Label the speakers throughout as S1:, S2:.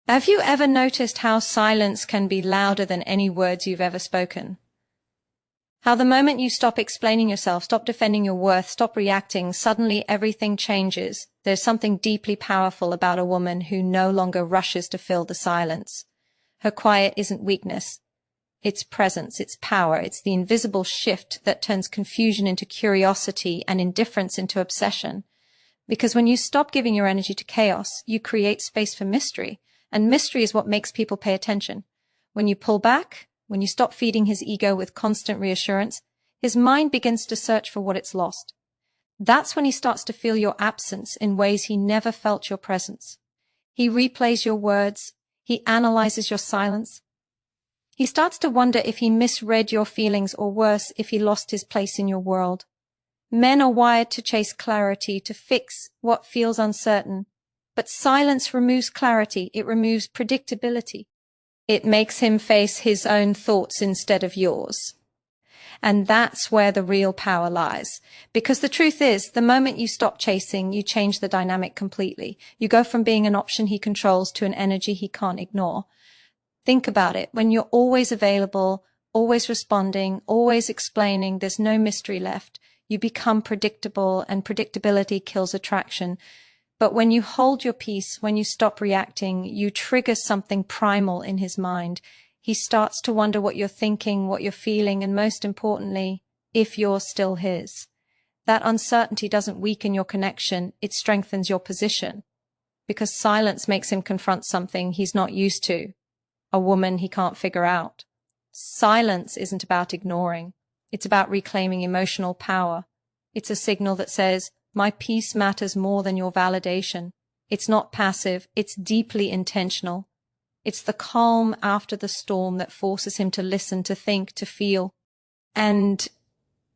S1: Have you ever noticed how silence can be louder than any words you've ever spoken? How the moment you stop explaining yourself, stop defending your worth, stop reacting, suddenly everything changes. There's something deeply powerful about a woman who no longer rushes to fill the silence. Her quiet isn't weakness. It's presence, it's power, it's the invisible shift that turns confusion into curiosity and indifference into obsession. Because when you stop giving your energy to chaos, you create space for mystery. And mystery is what makes people pay attention. When you pull back, when you stop feeding his ego with constant reassurance, his mind begins to search for what it's lost. That's when he starts to feel your absence in ways he never felt your presence. He replays your words. He analyzes your silence. He starts to wonder if he misread your feelings, or worse, if he lost his place in your world. Men are wired to chase clarity, to fix what feels uncertain. But silence removes clarity. It removes predictability. It makes him face his own thoughts instead of yours. And that's where the real power lies. Because the truth is, the moment you stop chasing, you change the dynamic completely. You go from being an option he controls to an energy he can't ignore. Think about it. When you're always available, always responding, always explaining, there's no mystery left. You become predictable, and predictability kills attraction. But when you hold your peace, when you stop reacting, you trigger something primal in his mind. He starts to wonder what you're thinking, what you're feeling, and most importantly, if you're still his. That uncertainty doesn't weaken your connection, it strengthens your position. Because silence makes him confront something he's not used to, a woman he can't figure out. Silence isn't about ignoring. It's about reclaiming emotional power. It's a signal that says, my peace matters more than your validation. It's not passive, it's deeply intentional. It's the calm after the storm that forces him to listen, to think, to feel. And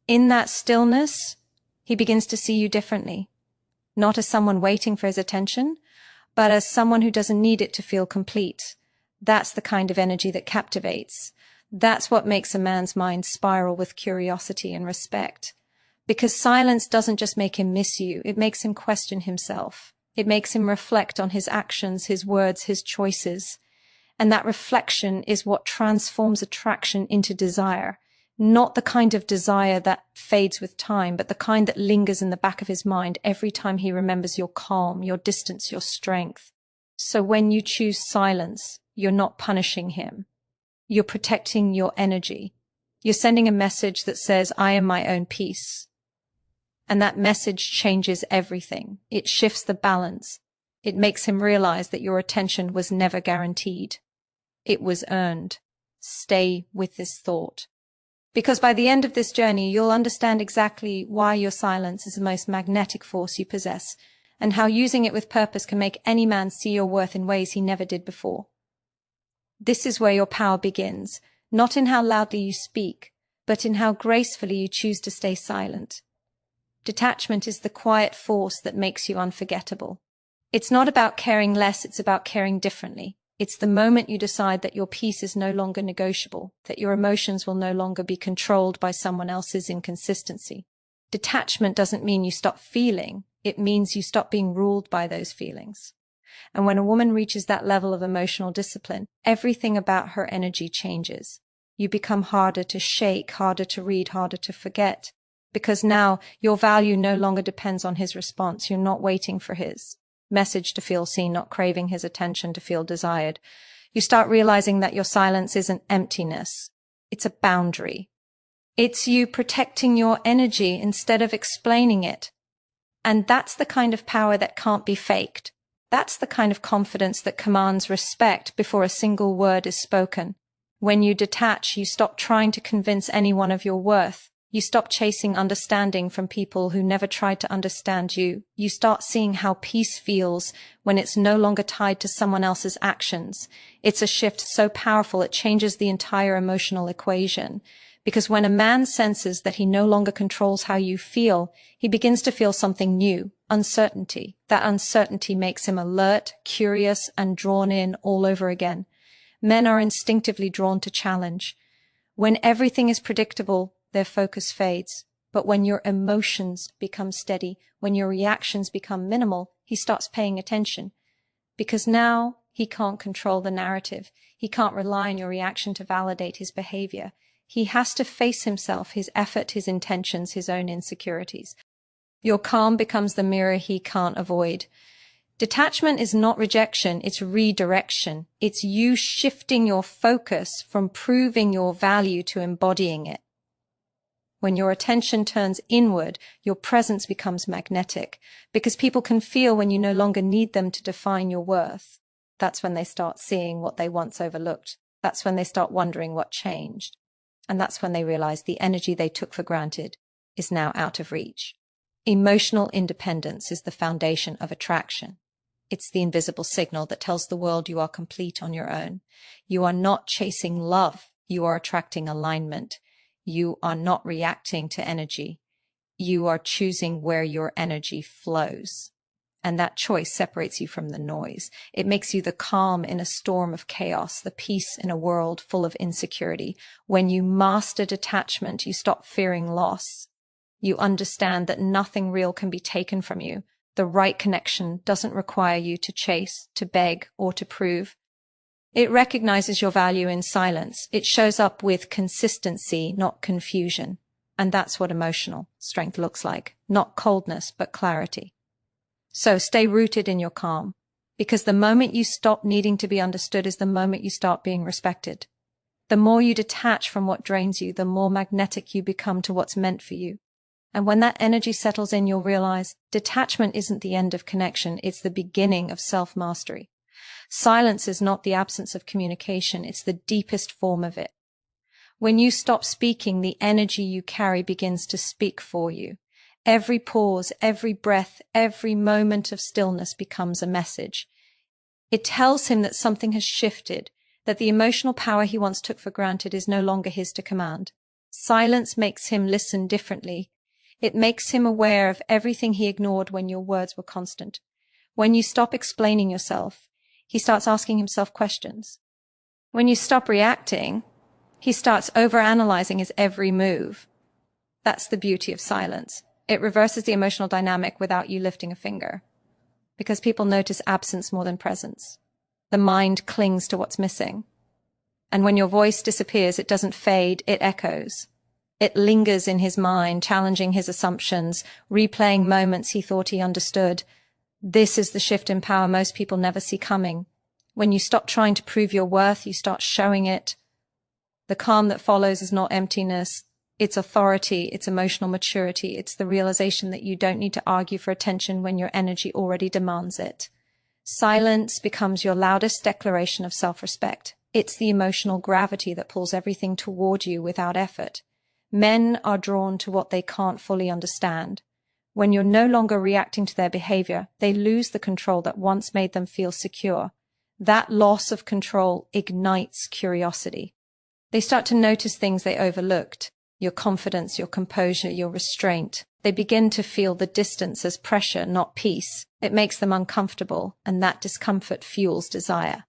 S1: in that stillness, he begins to see you differently. Not as someone waiting for his attention, but as someone who doesn't need it to feel complete. That's the kind of energy that captivates. That's what makes a man's mind spiral with curiosity and respect. Because silence doesn't just make him miss you, it makes him question himself. It makes him reflect on his actions, his words, his choices. And that reflection is what transforms attraction into desire. Not the kind of desire that fades with time, but the kind that lingers in the back of his mind every time he remembers your calm, your distance, your strength. So when you choose silence, you're not punishing him. You're protecting your energy. You're sending a message that says, I am my own peace. And that message changes everything. It shifts the balance. It makes him realize that your attention was never guaranteed. It was earned. Stay with this thought. Because by the end of this journey, you'll understand exactly why your silence is the most magnetic force you possess, and how using it with purpose can make any man see your worth in ways he never did before. This is where your power begins, not in how loudly you speak, but in how gracefully you choose to stay silent. Detachment is the quiet force that makes you unforgettable. It's not about caring less, it's about caring differently. It's the moment you decide that your peace is no longer negotiable, that your emotions will no longer be controlled by someone else's inconsistency. Detachment doesn't mean you stop feeling, it means you stop being ruled by those feelings. And when a woman reaches that level of emotional discipline, everything about her energy changes. You become harder to shake, harder to read, harder to forget. Because now your value no longer depends on his response. You're not waiting for his message to feel seen, not craving his attention to feel desired. You start realizing that your silence isn't emptiness. It's a boundary. It's you protecting your energy instead of explaining it. And that's the kind of power that can't be faked. That's the kind of confidence that commands respect before a single word is spoken. When you detach, you stop trying to convince anyone of your worth. You stop chasing understanding from people who never tried to understand you. You start seeing how peace feels when it's no longer tied to someone else's actions. It's a shift so powerful it changes the entire emotional equation. Because when a man senses that he no longer controls how you feel, he begins to feel something new, uncertainty. That uncertainty makes him alert, curious, and drawn in all over again. Men are instinctively drawn to challenge. When everything is predictable, their focus fades. But when your emotions become steady, when your reactions become minimal, he starts paying attention. Because now He can't control the narrative. He can't rely on your reaction to validate his behavior. He has to face himself, his effort, his intentions, his own insecurities. Your calm becomes the mirror he can't avoid. Detachment is not rejection, it's redirection. It's you shifting your focus from proving your value to embodying it. When your attention turns inward, your presence becomes magnetic, because people can feel when you no longer need them to define your worth. That's when they start seeing what they once overlooked. That's when they start wondering what changed. And that's when they realize the energy they took for granted is now out of reach. Emotional independence is the foundation of attraction. It's the invisible signal that tells the world you are complete on your own. You are not chasing love. You are attracting alignment. You are not reacting to energy. You are choosing where your energy flows. And that choice separates you from the noise. It makes you the calm in a storm of chaos, the peace in a world full of insecurity. When you master detachment, you stop fearing loss. You understand that nothing real can be taken from you. The right connection doesn't require you to chase, to beg, or to prove. It recognizes your value in silence. It shows up with consistency, not confusion. And that's what emotional strength looks like. Not coldness, but clarity. So stay rooted in your calm, because the moment you stop needing to be understood is the moment you start being respected. The more you detach from what drains you, the more magnetic you become to what's meant for you. And when that energy settles in, you'll realize detachment isn't the end of connection, it's the beginning of self-mastery. Silence is not the absence of communication, it's the deepest form of it. When you stop speaking, the energy you carry begins to speak for you. Every pause, every breath, every moment of stillness becomes a message. It tells him that something has shifted, that the emotional power he once took for granted is no longer his to command. Silence makes him listen differently. It makes him aware of everything he ignored when your words were constant. When you stop explaining yourself, he starts asking himself questions. When you stop reacting, he starts overanalyzing his every move. That's the beauty of silence. It reverses the emotional dynamic without you lifting a finger. Because people notice absence more than presence. The mind clings to what's missing. And when your voice disappears, it doesn't fade, it echoes. It lingers in his mind, challenging his assumptions, replaying moments he thought he understood. This is the shift in power most people never see coming. When you stop trying to prove your worth, you start showing it. The calm that follows is not emptiness. It's authority, it's emotional maturity. It's the realization that you don't need to argue for attention when your energy already demands it. Silence becomes your loudest declaration of self-respect. It's the emotional gravity that pulls everything toward you without effort. Men are drawn to what they can't fully understand. When you're no longer reacting to their behavior, they lose the control that once made them feel secure. That loss of control ignites curiosity. They start to notice things they overlooked. Your confidence, your composure, your restraint. They begin to feel the distance as pressure, not peace. It makes them uncomfortable, and that discomfort fuels desire.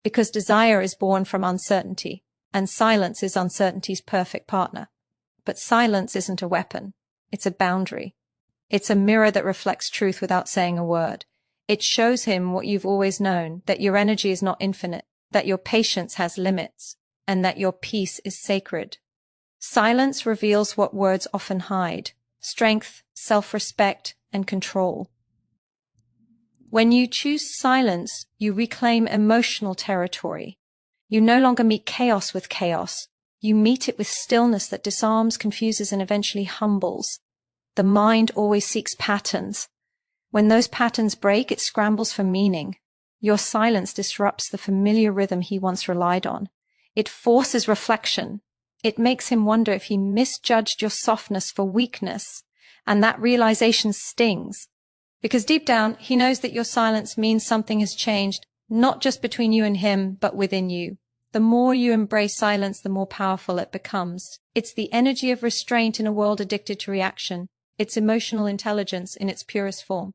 S1: Because desire is born from uncertainty, and silence is uncertainty's perfect partner. But silence isn't a weapon. It's a boundary. It's a mirror that reflects truth without saying a word. It shows him what you've always known, that your energy is not infinite, that your patience has limits, and that your peace is sacred. Silence reveals what words often hide: strength, self-respect, and control. When you choose silence, you reclaim emotional territory. You no longer meet chaos with chaos. You meet it with stillness that disarms, confuses, and eventually humbles. The mind always seeks patterns. When those patterns break, it scrambles for meaning. Your silence disrupts the familiar rhythm he once relied on. It forces reflection. It makes him wonder if he misjudged your softness for weakness. And that realization stings. Because deep down, he knows that your silence means something has changed, not just between you and him, but within you. The more you embrace silence, the more powerful it becomes. It's the energy of restraint in a world addicted to reaction. It's emotional intelligence in its purest form.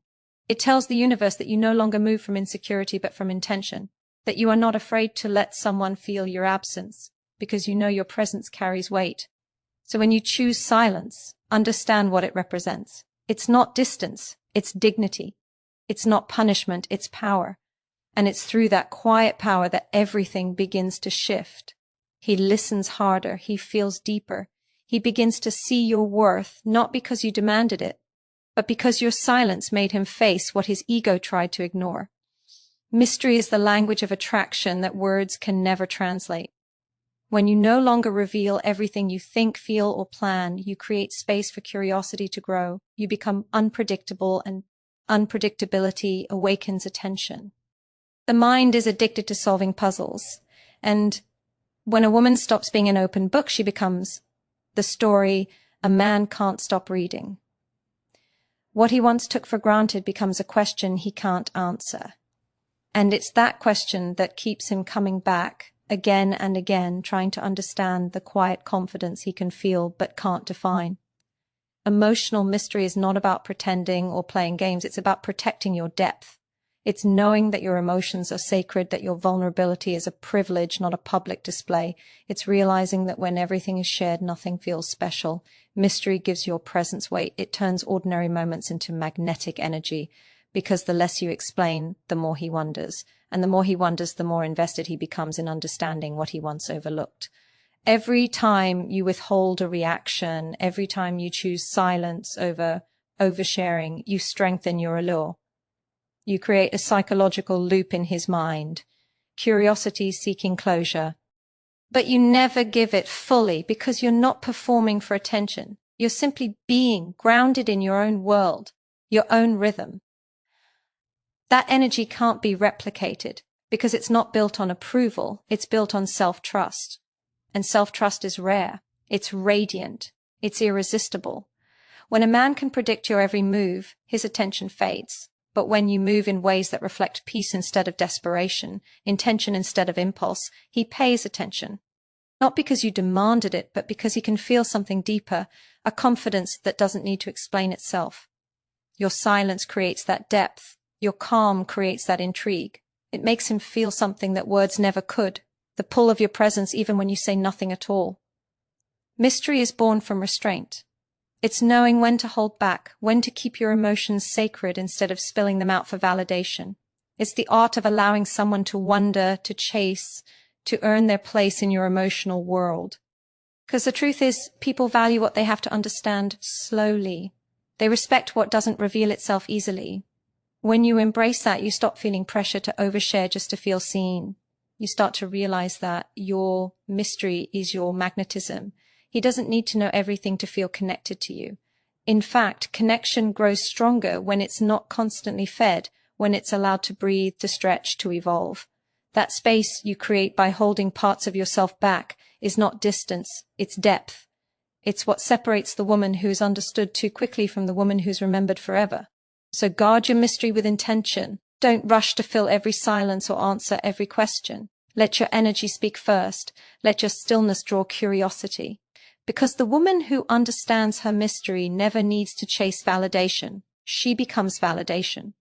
S1: It tells the universe that you no longer move from insecurity but from intention, that you are not afraid to let someone feel your absence, because you know your presence carries weight. So when you choose silence, understand what it represents. It's not distance, it's dignity. It's not punishment, it's power. And it's through that quiet power that everything begins to shift. He listens harder. He feels deeper. He begins to see your worth, not because you demanded it, but because your silence made him face what his ego tried to ignore. Mystery is the language of attraction that words can never translate. When you no longer reveal everything you think, feel, or plan, you create space for curiosity to grow. You become unpredictable, and unpredictability awakens attention. The mind is addicted to solving puzzles, and when a woman stops being an open book, she becomes the story a man can't stop reading. What he once took for granted becomes a question he can't answer. And it's that question that keeps him coming back again and again, trying to understand the quiet confidence he can feel but can't define. Emotional mystery is not about pretending or playing games. It's about protecting your depth. It's knowing that your emotions are sacred, that your vulnerability is a privilege, not a public display. It's realizing that when everything is shared, nothing feels special. Mystery gives your presence weight. It turns ordinary moments into magnetic energy, because the less you explain, the more he wonders. And the more he wonders, the more invested he becomes in understanding what he once overlooked. Every time you withhold a reaction, every time you choose silence over oversharing, you strengthen your allure. You create a psychological loop in his mind, curiosity seeking closure. But you never give it fully because you're not performing for attention. You're simply being grounded in your own world, your own rhythm. That energy can't be replicated because it's not built on approval. It's built on self-trust. And self-trust is rare. It's radiant. It's irresistible. When a man can predict your every move, his attention fades. But when you move in ways that reflect peace instead of desperation, intention instead of impulse, he pays attention. Not because you demanded it, but because he can feel something deeper, a confidence that doesn't need to explain itself. Your silence creates that depth. Your calm creates that intrigue. It makes him feel something that words never could, the pull of your presence even when you say nothing at all. Mystery is born from restraint. It's knowing when to hold back, when to keep your emotions sacred instead of spilling them out for validation. It's the art of allowing someone to wonder, to chase, to earn their place in your emotional world. Because the truth is, people value what they have to understand slowly. They respect what doesn't reveal itself easily. When you embrace that, you stop feeling pressure to overshare just to feel seen. You start to realize that your mystery is your magnetism. He doesn't need to know everything to feel connected to you. In fact, connection grows stronger when it's not constantly fed, when it's allowed to breathe, to stretch, to evolve. That space you create by holding parts of yourself back is not distance, it's depth. It's what separates the woman who's understood too quickly from the woman who's remembered forever. So guard your mystery with intention. Don't rush to fill every silence or answer every question. Let your energy speak first. Let your stillness draw curiosity. Because the woman who understands her mystery never needs to chase validation. She becomes validation.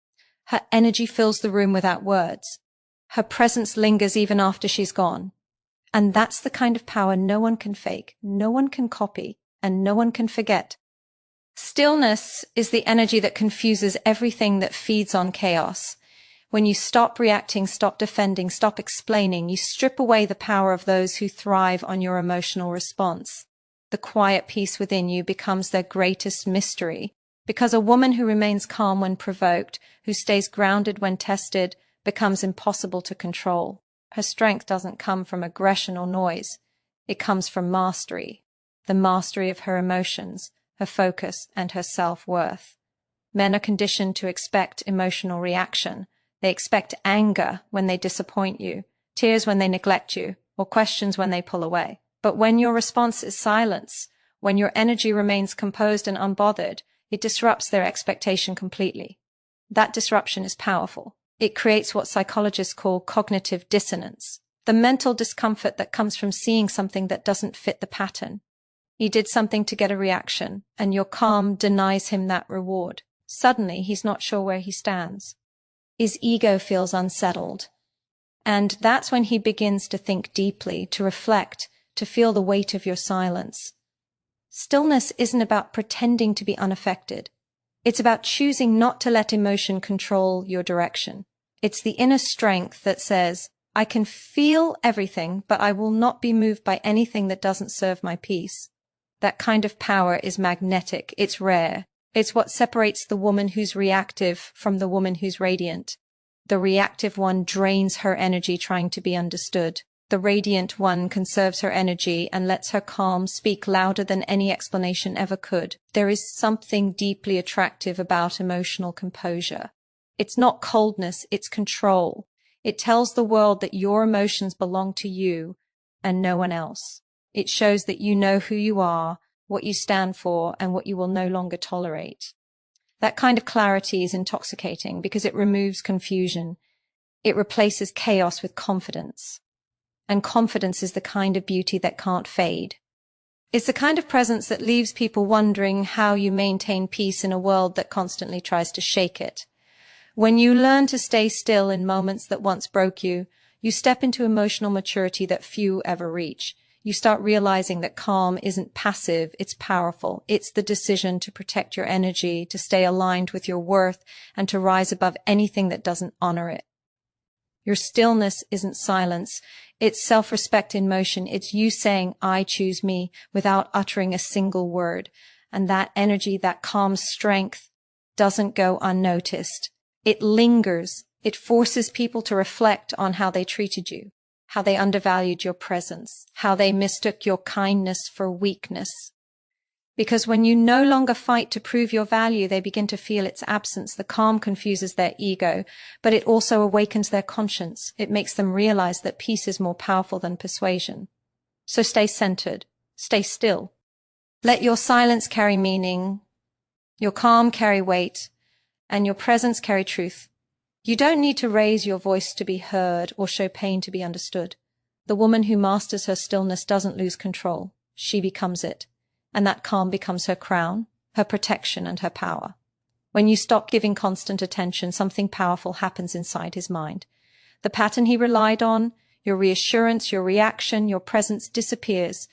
S1: Her energy fills the room without words. Her presence lingers even after she's gone. And that's the kind of power no one can fake, no one can copy, and no one can forget. Stillness is the energy that confuses everything that feeds on chaos. When you stop reacting, stop defending, stop explaining, you strip away the power of those who thrive on your emotional response. The quiet peace within you becomes their greatest mystery, because a woman who remains calm when provoked, who stays grounded when tested, becomes impossible to control. Her strength doesn't come from aggression or noise. It comes from mastery, the mastery of her emotions, her focus, and her self-worth. Men are conditioned to expect emotional reaction. They expect anger when they disappoint you, tears when they neglect you, or questions when they pull away. But when your response is silence, when your energy remains composed and unbothered, it disrupts their expectation completely. That disruption is powerful. It creates what psychologists call cognitive dissonance, the mental discomfort that comes from seeing something that doesn't fit the pattern. He did something to get a reaction, and your calm denies him that reward. Suddenly, he's not sure where he stands. His ego feels unsettled. And that's when he begins to think deeply, to reflect, to feel the weight of your silence. Stillness isn't about pretending to be unaffected. It's about choosing not to let emotion control your direction. It's the inner strength that says, I can feel everything, but I will not be moved by anything that doesn't serve my peace. That kind of power is magnetic. It's rare. It's what separates the woman who's reactive from the woman who's radiant. The reactive one drains her energy trying to be understood. The radiant one conserves her energy and lets her calm speak louder than any explanation ever could. There is something deeply attractive about emotional composure. It's not coldness, it's control. It tells the world that your emotions belong to you and no one else. It shows that you know who you are, what you stand for, and what you will no longer tolerate. That kind of clarity is intoxicating because it removes confusion. It replaces chaos with confidence. And confidence is the kind of beauty that can't fade. It's the kind of presence that leaves people wondering how you maintain peace in a world that constantly tries to shake it. When you learn to stay still in moments that once broke you, you step into emotional maturity that few ever reach. You start realizing that calm isn't passive, it's powerful. It's the decision to protect your energy, to stay aligned with your worth, and to rise above anything that doesn't honor it. Your stillness isn't silence. It's self-respect in motion. It's you saying, I choose me, without uttering a single word. And that energy, that calm strength, doesn't go unnoticed. It lingers. It forces people to reflect on how they treated you, how they undervalued your presence, how they mistook your kindness for weakness. Because when you no longer fight to prove your value, they begin to feel its absence. The calm confuses their ego, but it also awakens their conscience. It makes them realize that peace is more powerful than persuasion. So stay centered, stay still. Let your silence carry meaning, your calm carry weight, and your presence carry truth. You don't need to raise your voice to be heard or show pain to be understood. The woman who masters her stillness doesn't lose control. She becomes it. And that calm becomes her crown, her protection, and her power. When you stop giving constant attention, something powerful happens inside his mind. The pattern he relied on, your reassurance, your reaction, your presence disappears.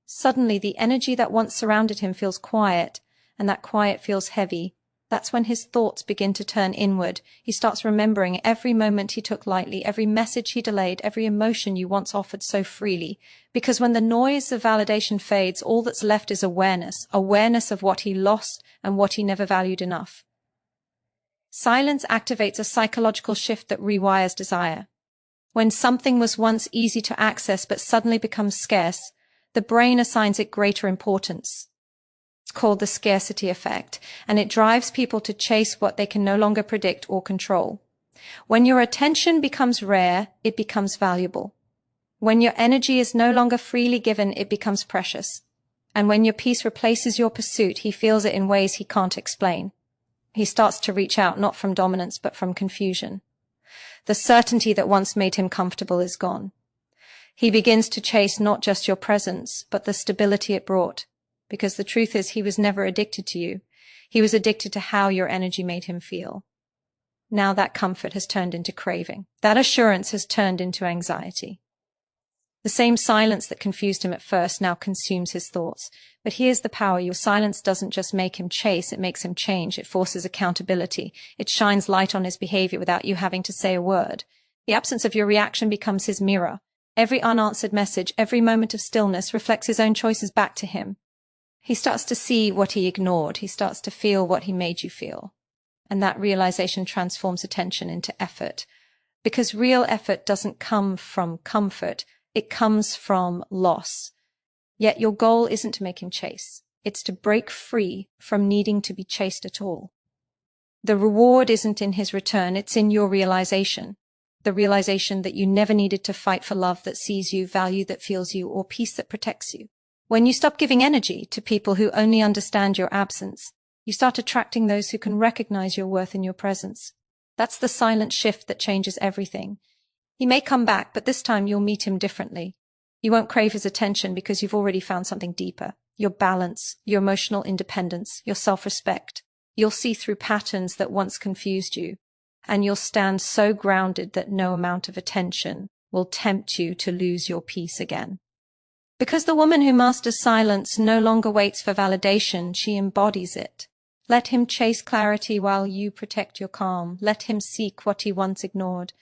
S1: Suddenly, the energy that once surrounded him feels quiet, and that quiet feels heavy. That's when his thoughts begin to turn inward. He starts remembering every moment he took lightly, every message he delayed, every emotion you once offered so freely. Because when the noise of validation fades, all that's left is awareness, awareness of what he lost and what he never valued enough. Silence activates a psychological shift that rewires desire. When something was once easy to access but suddenly becomes scarce, the brain assigns it greater importance. It's called the scarcity effect, and it drives people to chase what they can no longer predict or control. When your attention becomes rare, it becomes valuable. When your energy is no longer freely given, it becomes precious. And when your peace replaces your pursuit, he feels it in ways he can't explain. He starts to reach out not from dominance but from confusion. The certainty that once made him comfortable is gone. He begins to chase not just your presence, but the stability it brought. Because the truth is, he was never addicted to you. He was addicted to how your energy made him feel. Now that comfort has turned into craving. That assurance has turned into anxiety. The same silence that confused him at first now consumes his thoughts. But here's the power. Your silence doesn't just make him chase, it makes him change. It forces accountability. It shines light on his behavior without you having to say a word. The absence of your reaction becomes his mirror. Every unanswered message, every moment of stillness reflects his own choices back to him. He starts to see what he ignored. He starts to feel what he made you feel. And that realization transforms attention into effort. Because real effort doesn't come from comfort. It comes from loss. Yet your goal isn't to make him chase. It's to break free from needing to be chased at all. The reward isn't in his return. It's in your realization. The realization that you never needed to fight for love that sees you, value that feels you, or peace that protects you. When you stop giving energy to people who only understand your absence, you start attracting those who can recognize your worth in your presence. That's the silent shift that changes everything. He may come back, but this time you'll meet him differently. You won't crave his attention because you've already found something deeper. Your balance, your emotional independence, your self-respect. You'll see through patterns that once confused you, and you'll stand so grounded that no amount of attention will tempt you to lose your peace again. Because the woman who masters silence no longer waits for validation, she embodies it. Let him chase clarity while you protect your calm. Let him seek what he once ignored.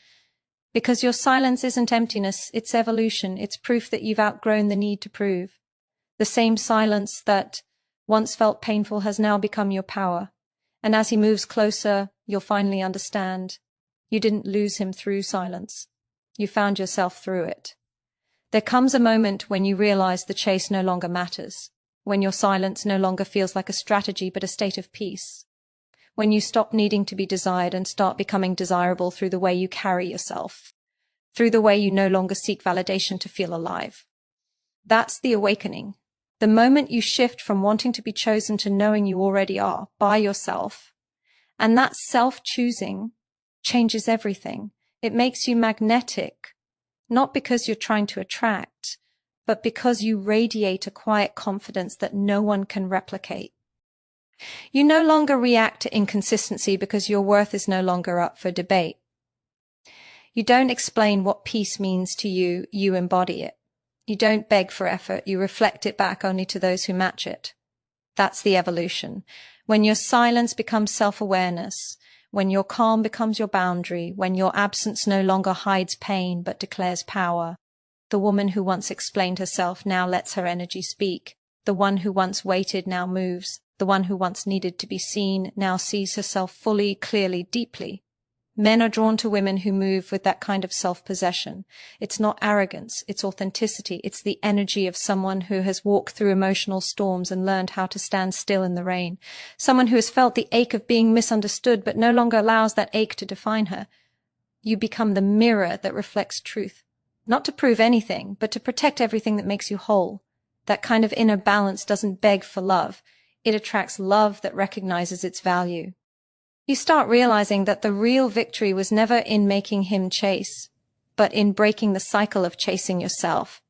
S1: Because your silence isn't emptiness, it's evolution. It's proof that you've outgrown the need to prove. The same silence that once felt painful has now become your power. And as he moves closer, you'll finally understand. You didn't lose him through silence. You found yourself through it. There comes a moment when you realize the chase no longer matters, when your silence no longer feels like a strategy but a state of peace, when you stop needing to be desired and start becoming desirable through the way you carry yourself, through the way you no longer seek validation to feel alive. That's the awakening. The moment you shift from wanting to be chosen to knowing you already are by yourself, and that self-choosing changes everything. It makes you magnetic, not because you're trying to attract, but because you radiate a quiet confidence that no one can replicate. You no longer react to inconsistency because your worth is no longer up for debate. You don't explain what peace means to you, you embody it. You don't beg for effort, you reflect it back only to those who match it. That's the evolution. When your silence becomes self-awareness, when your calm becomes your boundary, when your absence no longer hides pain but declares power, the woman who once explained herself now lets her energy speak. The one who once waited now moves. The one who once needed to be seen now sees herself fully, clearly, deeply. Men are drawn to women who move with that kind of self-possession. It's not arrogance, it's authenticity, it's the energy of someone who has walked through emotional storms and learned how to stand still in the rain. Someone who has felt the ache of being misunderstood but no longer allows that ache to define her. You become the mirror that reflects truth. Not to prove anything, but to protect everything that makes you whole. That kind of inner balance doesn't beg for love. It attracts love that recognizes its value. You start realizing that the real victory was never in making him chase, but in breaking the cycle of chasing yourself.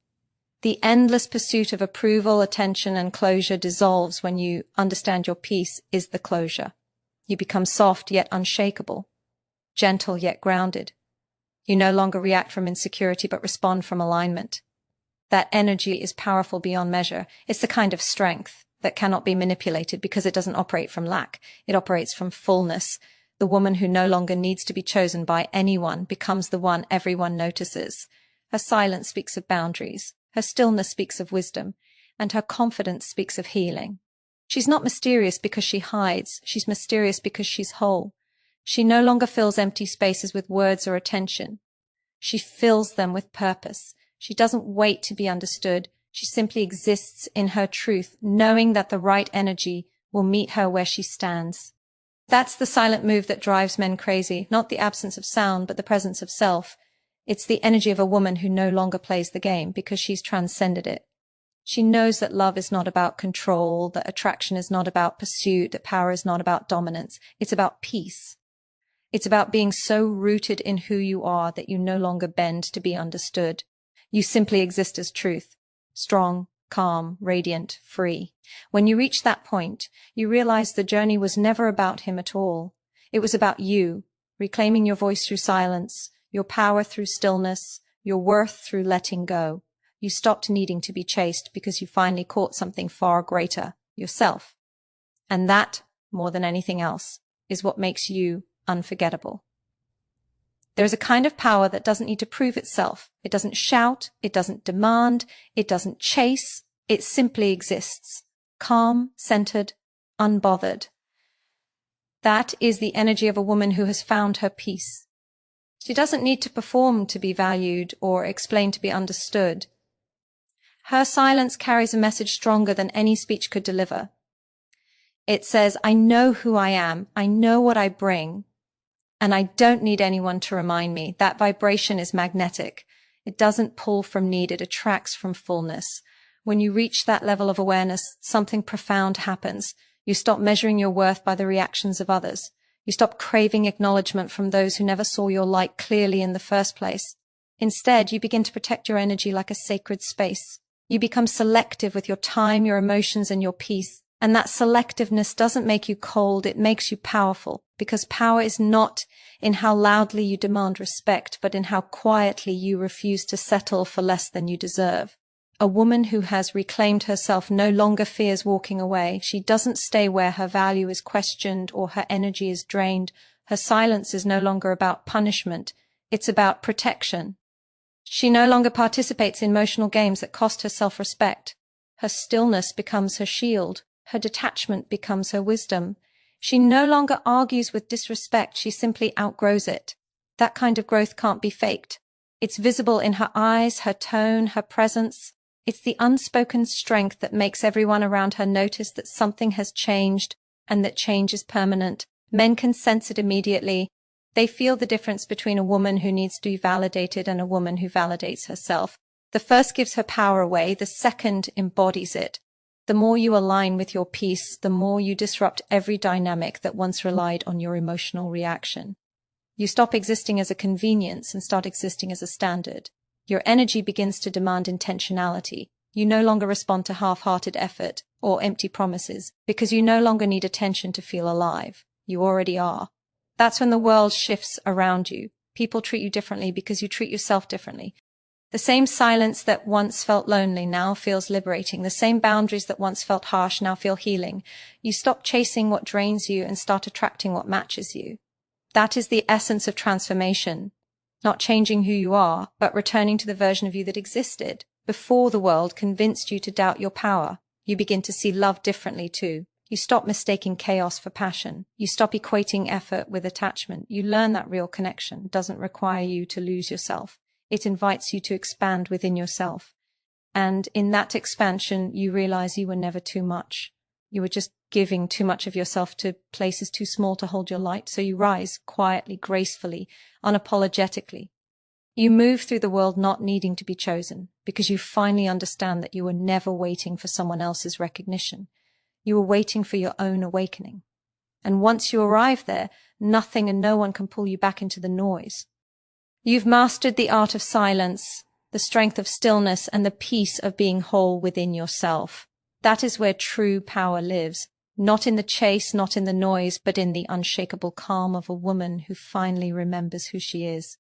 S1: The endless pursuit of approval, attention, and closure dissolves when you understand your peace is the closure. You become soft yet unshakable, gentle yet grounded. You no longer react from insecurity but respond from alignment. That energy is powerful beyond measure. It's the kind of strength that cannot be manipulated because it doesn't operate from lack. It operates from fullness. The woman who no longer needs to be chosen by anyone becomes the one everyone notices. Her silence speaks of boundaries. Her stillness speaks of wisdom. And her confidence speaks of healing. She's not mysterious because she hides. She's mysterious because she's whole. She no longer fills empty spaces with words or attention. She fills them with purpose. She doesn't wait to be understood. She simply exists in her truth, knowing that the right energy will meet her where she stands. That's the silent move that drives men crazy, not the absence of sound, but the presence of self. It's the energy of a woman who no longer plays the game because she's transcended it. She knows that love is not about control, that attraction is not about pursuit, that power is not about dominance. It's about peace. It's about being so rooted in who you are that you no longer bend to be understood. You simply exist as truth. Strong, calm, radiant, free. When you reach that point, you realize the journey was never about him at all. It was about you, reclaiming your voice through silence, your power through stillness, your worth through letting go. You stopped needing to be chased because you finally caught something far greater, yourself. And that, more than anything else, is what makes you unforgettable. There's a kind of power that doesn't need to prove itself. It doesn't shout, it doesn't demand, it doesn't chase, it simply exists. Calm, centered, unbothered. That is the energy of a woman who has found her peace. She doesn't need to perform to be valued or explain to be understood. Her silence carries a message stronger than any speech could deliver. It says, I know who I am, I know what I bring, and I don't need anyone to remind me. That vibration is magnetic. It doesn't pull from need, it attracts from fullness. When you reach that level of awareness, something profound happens. You stop measuring your worth by the reactions of others. You stop craving acknowledgement from those who never saw your light clearly in the first place. Instead, you begin to protect your energy like a sacred space. You become selective with your time, your emotions, and your peace. And that selectiveness doesn't make you cold, it makes you powerful. Because power is not in how loudly you demand respect, but in how quietly you refuse to settle for less than you deserve. A woman who has reclaimed herself no longer fears walking away. She doesn't stay where her value is questioned or her energy is drained. Her silence is no longer about punishment. It's about protection. She no longer participates in emotional games that cost her self-respect. Her stillness becomes her shield. Her detachment becomes her wisdom. She no longer argues with disrespect. She simply outgrows it. That kind of growth can't be faked. It's visible in her eyes, her tone, her presence. It's the unspoken strength that makes everyone around her notice that something has changed and that change is permanent. Men can sense it immediately. They feel the difference between a woman who needs to be validated and a woman who validates herself. The first gives her power away, the second embodies it. The more you align with your peace, the more you disrupt every dynamic that once relied on your emotional reaction. You stop existing as a convenience and start existing as a standard. Your energy begins to demand intentionality. You no longer respond to half-hearted effort or empty promises because you no longer need attention to feel alive. You already are. That's when the world shifts around you. People treat you differently because you treat yourself differently. The same silence that once felt lonely now feels liberating. The same boundaries that once felt harsh now feel healing. You stop chasing what drains you and start attracting what matches you. That is the essence of transformation. Not changing who you are, but returning to the version of you that existed before the world convinced you to doubt your power. You begin to see love differently too. You stop mistaking chaos for passion. You stop equating effort with attachment. You learn that real connection doesn't require you to lose yourself. It invites you to expand within yourself. And in that expansion, you realize you were never too much. You were just giving too much of yourself to places too small to hold your light. So you rise quietly, gracefully, unapologetically. You move through the world not needing to be chosen because you finally understand that you were never waiting for someone else's recognition. You were waiting for your own awakening. And once you arrive there, nothing and no one can pull you back into the noise. You've mastered the art of silence, the strength of stillness, and the peace of being whole within yourself. That is where true power lives, not in the chase, not in the noise, but in the unshakable calm of a woman who finally remembers who she is.